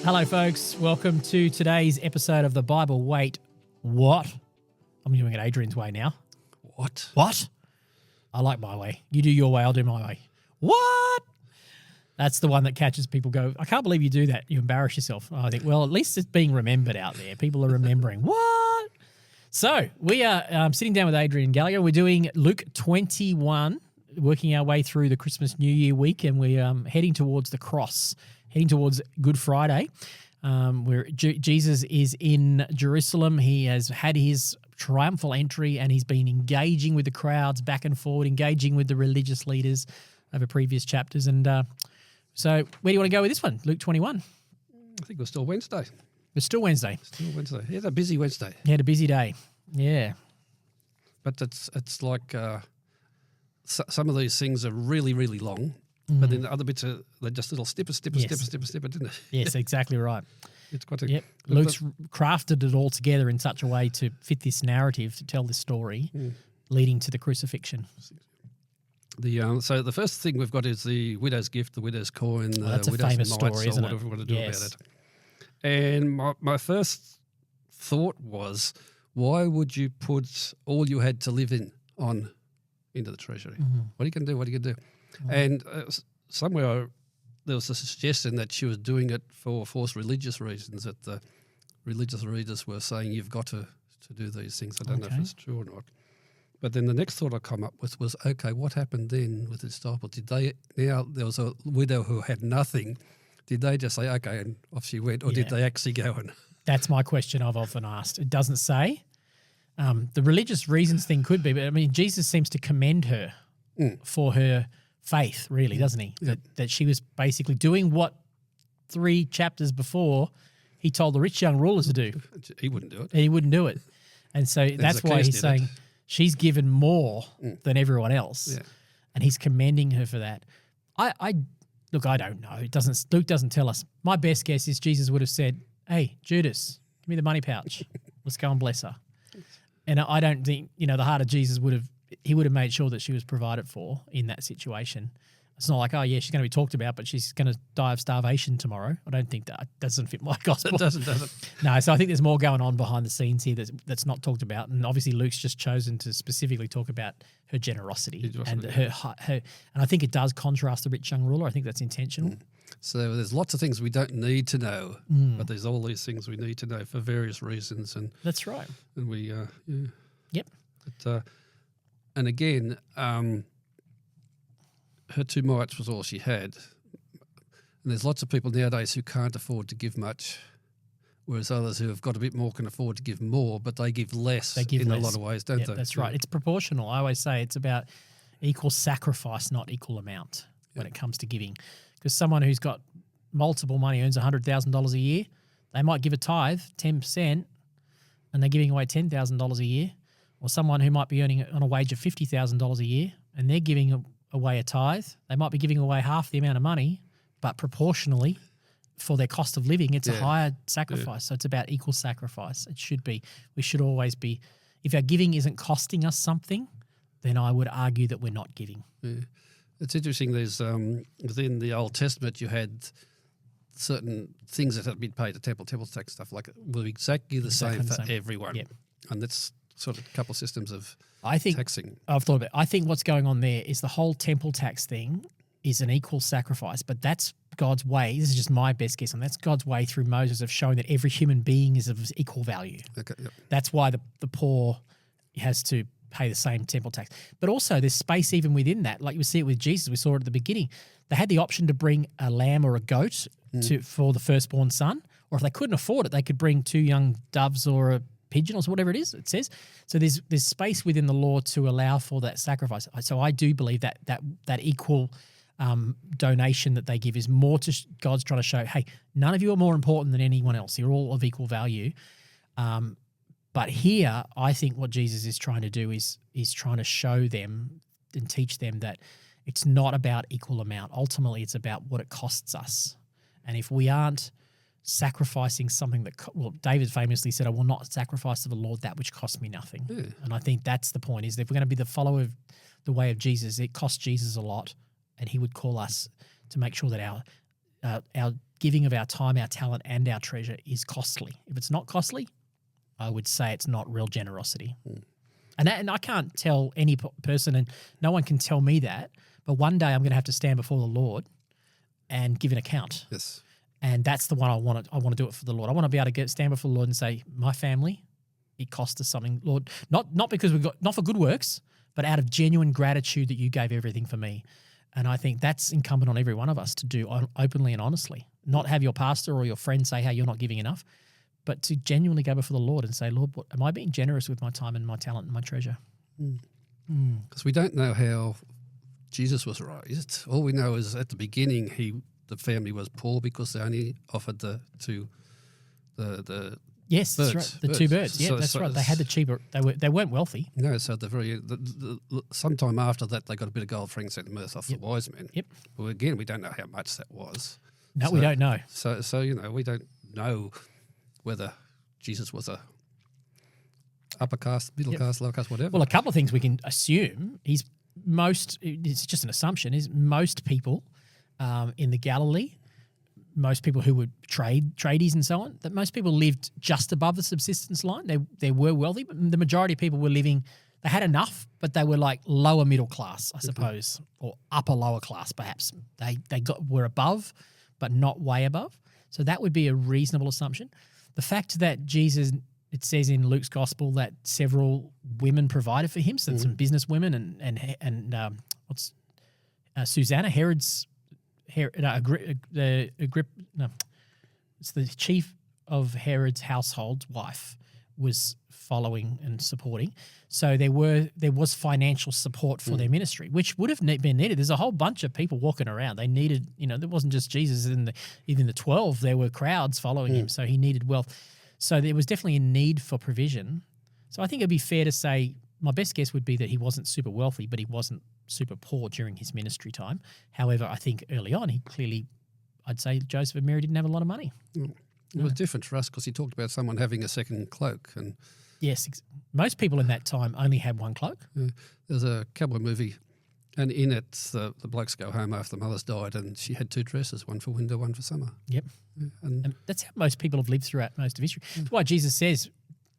Hello, folks. Welcome to today's episode of the Bible. Wait, what? I'm doing it Adrian's way now. What? What? I like my way. You do your way, I'll do my way. What? That's the one that catches people go, I can't believe you do that. You embarrass yourself. I think, well, at least it's being remembered out there. People are remembering. What? So we are sitting down with Adrian Gallagher. We're doing Luke 21, working our way through the Christmas New Year week, and we're heading towards the cross, heading towards Good Friday, where Jesus is in Jerusalem. He has had his triumphal entry, and he's been engaging with the crowds back and forward, engaging with the religious leaders over previous chapters. And so where do you want to go with this one? Luke 21. I think we're still Wednesday. It's still Wednesday. Still Wednesday. Yeah, it's a busy Wednesday. You had a busy day. Yeah. But it's like some of these things are really, really long, but then the other bits are they're just little snipper, didn't it? Yes, exactly right. It's quite a... Yep. Luke's crafted it all together in such a way to fit this narrative, to tell this story, leading to the crucifixion. So the first thing we've got is the widow's gift, the widow's coin, the that's a widow's famous mite, story, isn't it? whatever we want to do Yes. about it. And my first thought was, why would you put all you had to live into the treasury? What are you going to do? What are you going to do? And somewhere there was a suggestion that she was doing it for forced religious reasons, that the religious leaders were saying you've got to do these things. I don't know if it's true or not. But then the next thought I come up with was, okay, what happened then with the disciples? Now there was a widow who had nothing. Did they just say, okay, and off she went, or did they actually go and... That's my question I've often asked. It doesn't say. The religious reasons thing could be, but I mean, Jesus seems to commend her for her faith, really, doesn't he? Yep. That she was basically doing what 3 chapters before he told the rich young ruler to do. He wouldn't do it. He wouldn't do it. And so that's why he's saying she's given more than everyone else. Yeah. And he's commending her for that. Look, I don't know. Luke doesn't tell us. My best guess is Jesus would have said, hey, Judas, give me the money pouch. Let's go and bless her. And I don't think, the heart of Jesus would have made sure that she was provided for in that situation. It's not like, oh, yeah, she's going to be talked about, but she's going to die of starvation tomorrow. I don't think that doesn't fit my gospel. It doesn't. No, so I think there's more going on behind the scenes here that's not talked about. And obviously Luke's just chosen to specifically talk about her generosity. And her, and I think it does contrast the rich young ruler. I think that's intentional. So there's lots of things we don't need to know, but there's all these things we need to know for various reasons. And that's right. And we, Yep. But, and again, her 2 mites was all she had. And there's lots of people nowadays who can't afford to give much, whereas others who have got a bit more can afford to give more, but they give less a lot of ways, don't they? That's right. It's proportional. I always say it's about equal sacrifice, not equal amount when it comes to giving. Because someone who's got multiple money, earns $100,000 a year, they might give a tithe, 10%, and they're giving away $10,000 a year. Or someone who might be earning on a wage of $50,000 a year, and they're giving away a tithe. They might be giving away half the amount of money, but proportionally for their cost of living, it's a higher sacrifice. Yeah. So it's about equal sacrifice. It should be. We should always be. If our giving isn't costing us something, then I would argue that we're not giving. Yeah. It's interesting. There's within the Old Testament, you had certain things that had been paid to temple tax stuff, like it were exactly the same for everyone. Yep. And that's sort of a couple of systems of taxing. I've thought about it. I think what's going on there is the whole temple tax thing is an equal sacrifice, but that's God's way. This is just my best guess, and that's God's way through Moses of showing that every human being is of equal value. Okay, yep. That's why the poor has to pay the same temple tax. But also there's space even within that. Like you see it with Jesus, we saw it at the beginning. They had the option to bring a lamb or a goat for the firstborn son, or if they couldn't afford it, they could bring 2 young doves or a pigeon or whatever it is, it says. So there's space within the law to allow for that sacrifice. So I do believe that equal donation that they give is more to God's trying to show, hey, none of you are more important than anyone else. You're all of equal value. But here, I think what Jesus is trying to do is trying to show them and teach them that it's not about equal amount. Ultimately, it's about what it costs us. And if we aren't sacrificing something David famously said, I will not sacrifice to the Lord that which costs me nothing. Yeah. And I think that's the point, is that if we're going to be the follower of the way of Jesus, it costs Jesus a lot, and he would call us to make sure that our giving of our time, our talent, and our treasure is costly. If it's not costly, I would say it's not real generosity. And I can't tell any person, and no one can tell me that, but one day I'm going to have to stand before the Lord and give an account. Yes. And that's the one I want to do it for the Lord. I want to be able to stand before the Lord and say, my family, it cost us something, Lord. Not because not for good works, but out of genuine gratitude that you gave everything for me. And I think that's incumbent on every one of us to do openly and honestly. Not have your pastor or your friend say, hey, you're not giving enough, but to genuinely go before the Lord and say, Lord, am I being generous with my time and my talent and my treasure? Because we don't know how Jesus was raised. All we know is at the beginning the family was poor because they only offered the yes, birds, that's right. The two birds. Yeah, that's right. They had the cheaper. They weren't wealthy. No, so sometime after that they got a bit of gold, frankincense, and myrrh off the wise men. Yep. Well, again, we don't know how much that was. No, we don't know. So we don't know whether Jesus was a upper caste, middle caste, lower caste, whatever. Well, a couple of things we can assume. It's just an assumption, is most people in the Galilee, most people who were tradies and so on, that most people lived just above the subsistence line. They were wealthy, but the majority of people were living, they had enough, but they were like lower middle class, I suppose, or upper lower class perhaps. They were above, but not way above. So that would be a reasonable assumption. The fact that Jesus, it says in Luke's gospel that several women provided for him, so some business women and Susanna, it's the chief of Herod's household's wife was following and supporting. So there was financial support for their ministry, which would have been needed. There's a whole bunch of people walking around. They needed, there wasn't just Jesus even the 12. There were crowds following him, so he needed wealth. So there was definitely a need for provision. So I think it'd be fair to say, my best guess would be that he wasn't super wealthy, but he wasn't super poor during his ministry time. However, I think early on, I'd say Joseph and Mary didn't have a lot of money. It was different for us because he talked about someone having a second cloak. And yes, most people in that time only had one cloak. There's a cowboy movie, and in it, the blokes go home after the mother's died, and she had two dresses, one for winter, one for summer. Yep. And that's how most people have lived throughout most of history. That's why Jesus says,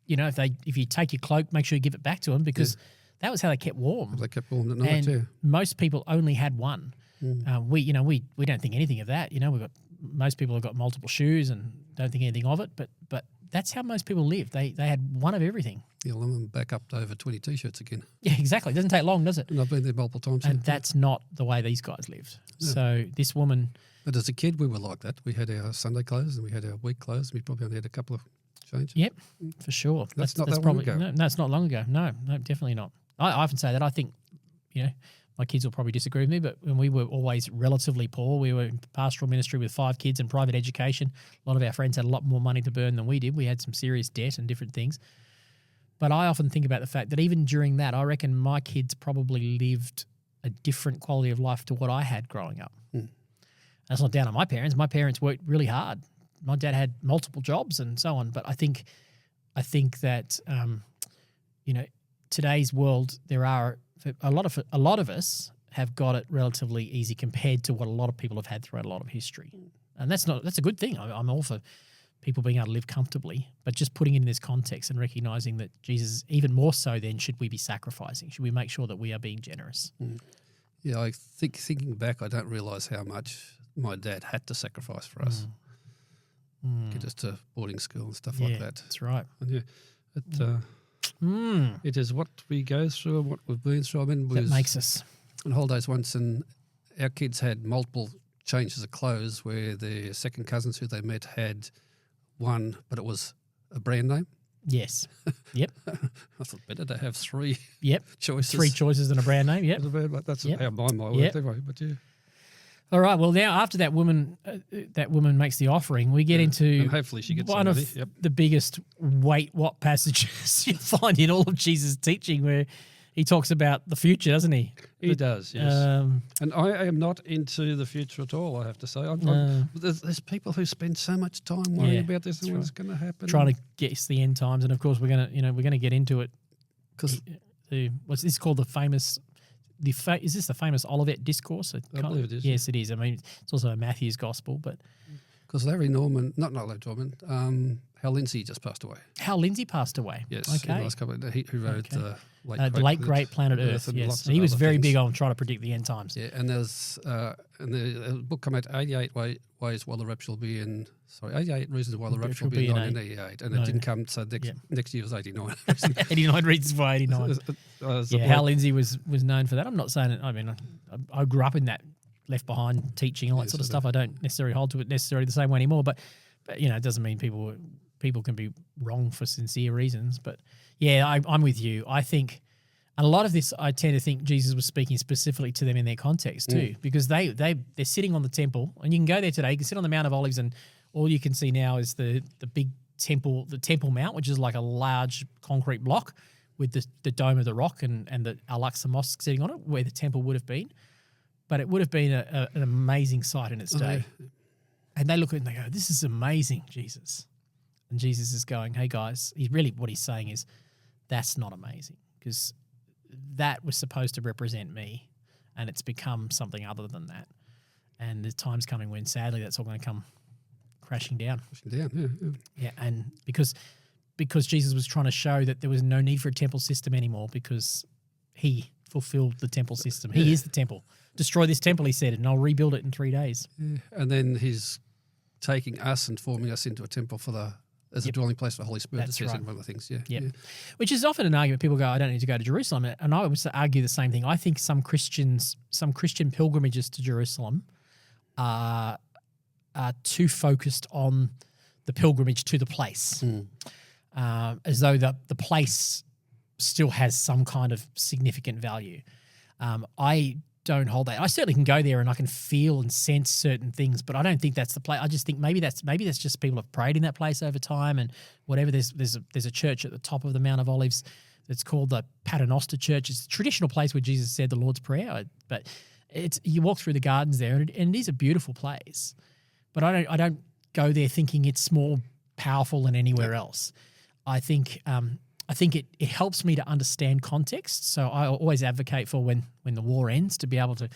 if you take your cloak, make sure you give it back to them, because that was how they kept warm. They kept warm at night, and most people only had one. We don't think anything of that. Most people have got multiple shoes and don't think anything of it, but that's how most people live. They had one of everything. Yeah, well, I'm back up to over 20 T-shirts again. Yeah, exactly. It doesn't take long, does it? And I've been there multiple times. And that's not the way these guys lived. Yeah. So this woman... But as a kid, we were like that. We had our Sunday clothes and we had our week clothes. We probably only had a couple of changes. Yep, for sure. That's not that probably, long ago. No, it's not long ago. No, definitely not. I often say that. I think, my kids will probably disagree with me, but when we were always relatively poor, we were in pastoral ministry with 5 kids and private education. A lot of our friends had a lot more money to burn than we did. We had some serious debt and different things. But I often think about the fact that even during that, I reckon my kids probably lived a different quality of life to what I had growing up. That's not down on my parents. My parents worked really hard. My dad had multiple jobs and so on. But I think that today's world, there are a lot of us have got it relatively easy compared to what a lot of people have had throughout a lot of history, and that's a good thing. I'm all for people being able to live comfortably, but just putting it in this context and recognizing that Jesus, even more so, then should we be sacrificing? Should we make sure that we are being generous? Yeah, I think thinking back, I don't realise how much my dad had to sacrifice for us, get us to boarding school and stuff like that. That's right. And it is what we go through and what we've been through. I mean, that makes us on holidays once, and our kids had multiple changes of clothes where their second cousins who they met had one, but it was a brand name. Yes. Yep. I thought better to have 3 choices. 3 choices than a brand name, yep. That's how my mind worked anyway, but yeah. All right, well, now after that woman makes the offering, we get into and hopefully she gets one of the biggest what passages you find in all of Jesus' teaching, where he talks about the future, doesn't he? He does, yes. And I am not into the future at all, I have to say. There's people who spend so much time worrying about this and what's going to happen. Trying to guess the end times, and of course we're going to get into it because what's this called, the famous is this the famous Olivet Discourse? I believe it is. Yes, it is. I mean, it's also a Matthew's Gospel, but because Larry Norman, not Larry Norman, Hal Lindsey just passed away. Hal Lindsey passed away. Yes, Okay. in the last couple who wrote Okay. the late great Planet Earth. and Yes, lots and of he was other very things. big on trying to predict the end times. Yeah, and there's a book come out, 88 ways why the rapture will be in. Sorry, 88 reasons why the rapture will be in 1988, and it didn't come. So next year was 89. 89 reasons why 89. Hal Lindsey was known for that. I'm not saying it. I mean, I grew up in that Left Behind teaching, all that sort of stuff. I don't necessarily hold to it necessarily the same way anymore, but it doesn't mean people can be wrong for sincere reasons. But yeah, I'm with you. I think, and a lot of this, I tend to think Jesus was speaking specifically to them in their context too, because they're sitting on the temple, and you can go there today. You can sit on the Mount of Olives, and all you can see now is the big temple, the Temple Mount, which is like a large concrete block with the Dome of the Rock and the Al-Aqsa Mosque sitting on it, where the temple would have been. But it would have been an amazing sight in its day. And they look at it and they go, "This is amazing, Jesus." And Jesus is going, "Hey guys," what he's saying is, that's not amazing, because that was supposed to represent me, and it's become something other than that. And the time's coming when, sadly, that's all going to come crashing down. Yeah, and because Jesus was trying to show that there was no need for a temple system anymore, because he fulfilled the temple system. He is the temple. Destroy this temple, he said, and I'll rebuild it in 3 days. Yeah. And then he's taking us and forming us into a temple as a dwelling place for the Holy Spirit. That's it says right. in one of the things. Yeah. Which is often an argument. People go, "I don't need to go to Jerusalem," and I would argue the same thing. I think some Christian pilgrimages to Jerusalem are too focused on the pilgrimage to the place, as though the place still has some kind of significant value. I don't hold that. I certainly can go there and I can feel and sense certain things, but I don't think that's the place. I just think maybe that's just people have prayed in that place over time and whatever. There's a church at the top of the Mount of Olives that's called the Paternoster Church. It's a traditional place where Jesus said the Lord's Prayer, but you walk through the gardens there and it is a beautiful place. But I don't go there thinking it's more powerful than anywhere else. I think it helps me to understand context. So I always advocate for when the war ends to be able to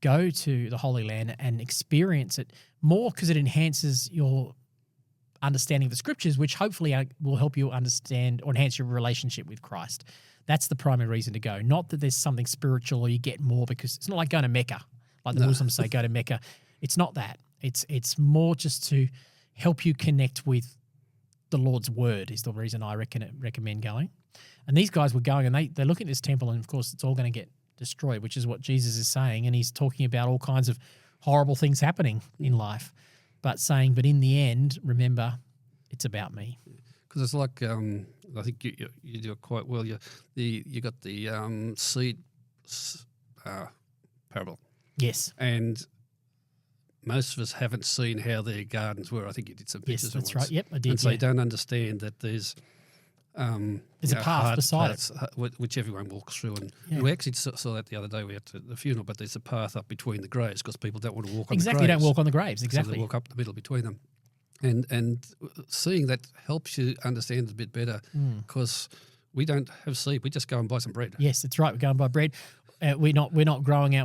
go to the Holy Land and experience it more, because it enhances your understanding of the Scriptures, which hopefully will help you understand or enhance your relationship with Christ. That's the primary reason to go. Not that there's something spiritual or you get more, because it's not like going to Mecca, like the Muslims say, go to Mecca. It's not that. It's more just to help you connect with the Lord's word is the reason I recommend going. And these guys were going and they look at this temple and, of course, it's all going to get destroyed, which is what Jesus is saying. And he's talking about all kinds of horrible things happening in life, but saying, but in the end, remember, it's about me. Because it's like, I think you do it quite well. You got the seed parable. Yes. And most of us haven't seen how their gardens were. I think you did some pictures. Yes, that's once. right. Yep, I did. And so you don't understand that there's a path beside paths, which everyone walks through. And we actually saw that the other day. We had the funeral, but there's a path up between the graves because people don't want to walk on the graves. Exactly, don't walk on the graves. Exactly. So they walk up the middle between them. And seeing that helps you understand it a bit better, because we don't have seed. We just go and buy some bread. Yes, that's right. We go and buy bread. We're not growing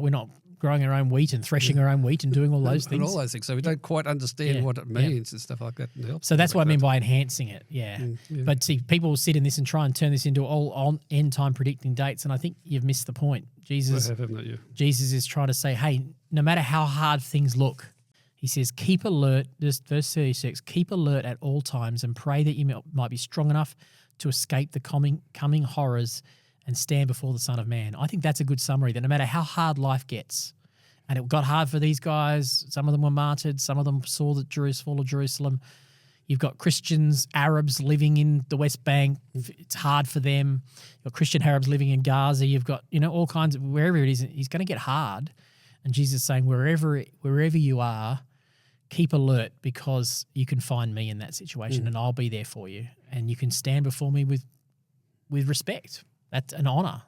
our own wheat and threshing our own wheat and doing all those things. And all those things. So we don't quite understand what it means and stuff like that. So that's what I mean by enhancing it, But see, people will sit in this and try and turn this into all on end time predicting dates, and I think you've missed the point. Jesus is trying to say, hey, no matter how hard things look, he says, keep alert, this verse 36, keep alert at all times and pray that you might be strong enough to escape the coming horrors and stand before the Son of Man. I think that's a good summary, that no matter how hard life gets, and it got hard for these guys, some of them were martyred, some of them saw the fall of Jerusalem. You've got Christians, Arabs living in the West Bank. It's hard for them. You've got Christian Arabs living in Gaza. You've got, all kinds of, wherever it is, it's going to get hard. And Jesus is saying, wherever you are, keep alert, because you can find me in that situation and I'll be there for you. And you can stand before me with respect. That's an honor.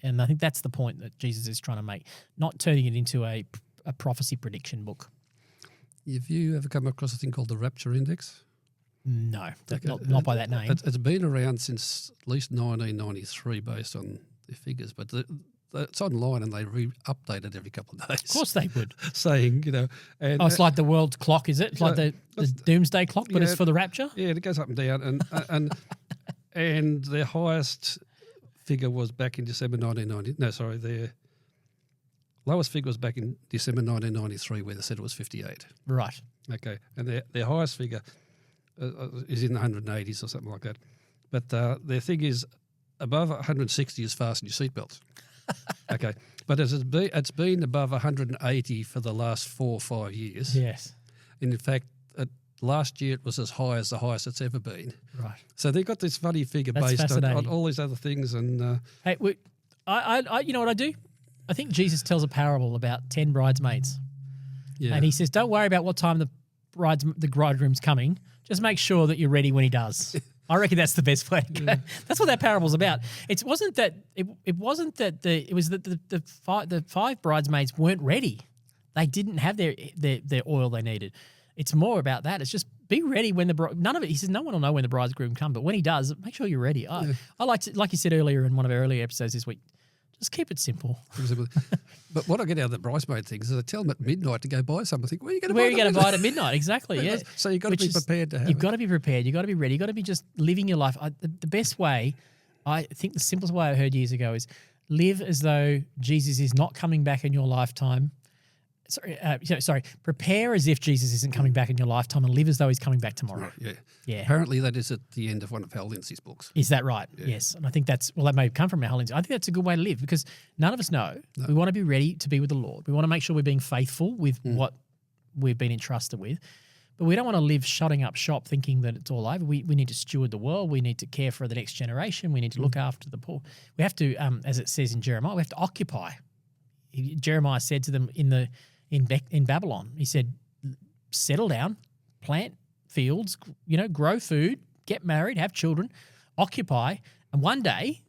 And I think that's the point that Jesus is trying to make, not turning it into a prophecy prediction book. Have you ever come across a thing called the Rapture Index? No, not by that name. It's been around since at least 1993 based on the figures. But the it's online and they update it every couple of days. Of course they would. Saying, and it's like the world clock, is it? It's like the doomsday clock, but it's for the rapture? Yeah, it goes up and down. And their highest figure was back in December 1990. No, sorry, their lowest figure was back in December 1993 where they said it was 58. Right. Okay, and their highest figure is in the 180s or something like that. But their thing is above 160 is fasten your seatbelts. Okay, but it's been above 180 for the last 4 or 5 years. Yes. And in fact, last year it was as high as the highest it's ever been. Right. So they've got this funny figure That's based on all these other things. And hey, I you know what I do? I think Jesus tells a parable about 10 bridesmaids. yeah, And he says, don't worry about what time the bridegroom's coming. Just make sure that you're ready when he does. I reckon that's the best way to go. Yeah. That's what that parable's about. It was that the 5 bridesmaids weren't ready. They didn't have their oil they needed. It's more about that. It's just be ready when none of it. He says no one will know when the bridegroom comes, but when he does, make sure you're ready. I like to, like you said earlier in one of our earlier episodes this week, just keep it simple. But what I get out of the bridesmaid things is I tell them at midnight to go buy something. I think, where are you going to buy it at midnight? Exactly, yeah. So you've got to be prepared to have You've got to be prepared. You've got to be ready. You've got to be just living your life. The best way, I think the simplest way I heard years ago is live as though Jesus is not coming back in your lifetime. Prepare as if Jesus isn't coming back in your lifetime and live as though he's coming back tomorrow. Yeah. Apparently that is at the end of one of Hal Lindsey's books. Is that right? Yeah. Yes. And I think that may come from Hal Lindsey. I think that's a good way to live because none of us know. No. We want to be ready to be with the Lord. We want to make sure we're being faithful with what we've been entrusted with. But we don't want to live shutting up shop thinking that it's all over. We need to steward the world. We need to care for the next generation. We need to look after the poor. We have to, as it says in Jeremiah, we have to occupy. Jeremiah said to them in Babylon, he said, settle down, plant fields, grow food, get married, have children, occupy, and one day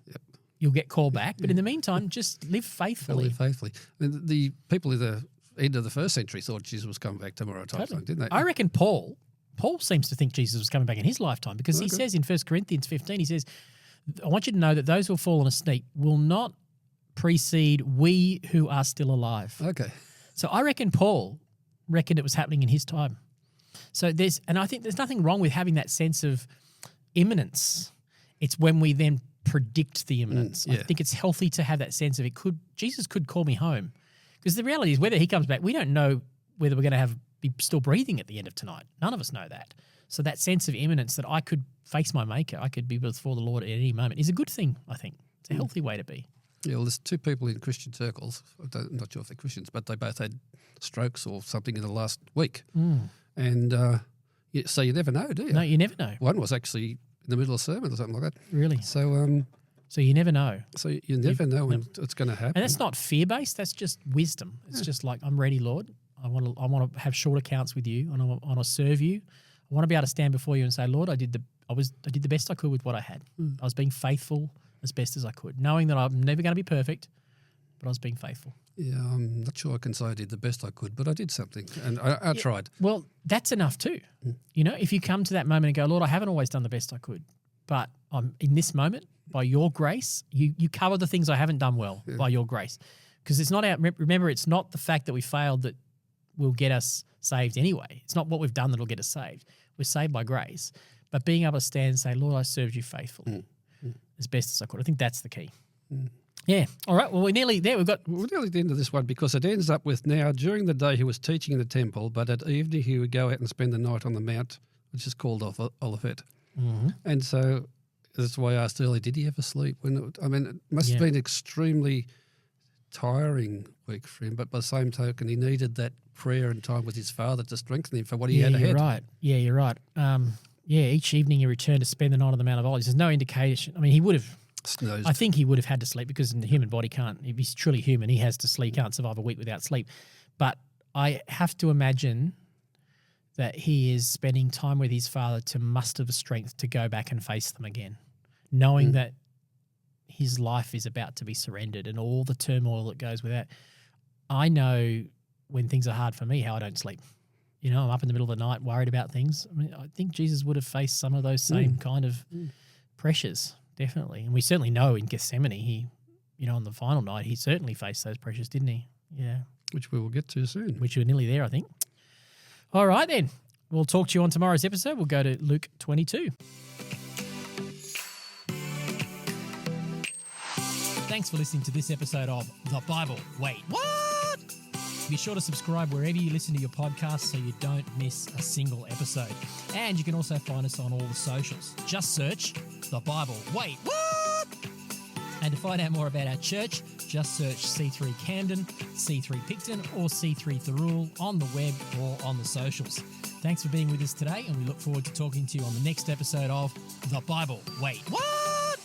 you'll get called back. But in the meantime, just live faithfully. Live faithfully. The people in the end of the first century thought Jesus was coming back tomorrow time, didn't they? I reckon Paul seems to think Jesus was coming back in his lifetime because he says in 1 Corinthians 15, he says, I want you to know that those who have fallen asleep will not precede we who are still alive. Okay. So I reckon Paul reckoned it was happening in his time. So I think there's nothing wrong with having that sense of imminence. It's when we then predict the imminence. I think it's healthy to have that sense of Jesus could call me home. Because the reality is whether he comes back, we don't know whether we're going to be still breathing at the end of tonight. None of us know that. So that sense of imminence that I could face my maker, I could be before the Lord at any moment is a good thing, I think. It's a healthy way to be. Yeah, well, there's 2 people in Christian circles, I'm not sure if they're Christians, but they both had strokes or something in the last week. And so you never know, do you? No, you never know. One was actually in the middle of a sermon or something like that. Really? So you never know. So you never know when it's going to happen. And that's not fear-based, that's just wisdom. It's just like, I'm ready, Lord. I want to have short accounts with you and I want to serve you. I want to be able to stand before you and say, Lord, I did the best I could with what I had. I was being faithful as best as I could, knowing that I'm never going to be perfect, but I was being faithful. Yeah, I'm not sure I can say I did the best I could, but I did something, and I tried. Well, that's enough too. If you come to that moment and go, Lord, I haven't always done the best I could, but I'm in this moment, by your grace, you cover the things I haven't done well by your grace. Because it's not remember, it's not the fact that we failed that will get us saved anyway. It's not what we've done that will get us saved. We're saved by grace. But being able to stand and say, Lord, I served you faithfully. As best as I could. I think that's the key. Yeah. All right. Well, we're nearly there. We're nearly at the end of this one because it ends up with now during the day he was teaching in the temple, but at evening he would go out and spend the night on the mount, which is called Olivet. And so that's why I asked earlier, did he ever sleep? It must have been extremely tiring week for him, but by the same token, he needed that prayer and time with his father to strengthen him for what he had ahead. Right. Yeah, you're right. Each evening he returned to spend the night on the Mount of Olives. There's no indication. I mean, he would have. Snoozed. I think he would have had to sleep because the human body can't. If he's truly human, he has to sleep. He can't survive a week without sleep. But I have to imagine that he is spending time with his father to muster the strength to go back and face them again, knowing that his life is about to be surrendered and all the turmoil that goes with that. I know when things are hard for me how I don't sleep. I'm up in the middle of the night worried about things. I mean, I think Jesus would have faced some of those same kind of pressures, definitely. And we certainly know in Gethsemane on the final night, he certainly faced those pressures, didn't he? Yeah. Which we will get to soon. Which we're nearly there, I think. All right, then. We'll talk to you on tomorrow's episode. We'll go to Luke 22. Thanks for listening to this episode of The Bible. Wait, what? Be sure to subscribe wherever you listen to your podcast so you don't miss a single episode. And you can also find us on all the socials. Just search The Bible. Wait, what? And to find out more about our church, just search C3 Camden, C3 Picton, or C3 Thirroul on the web or on the socials. Thanks for being with us today, and we look forward to talking to you on the next episode of The Bible. Wait, what?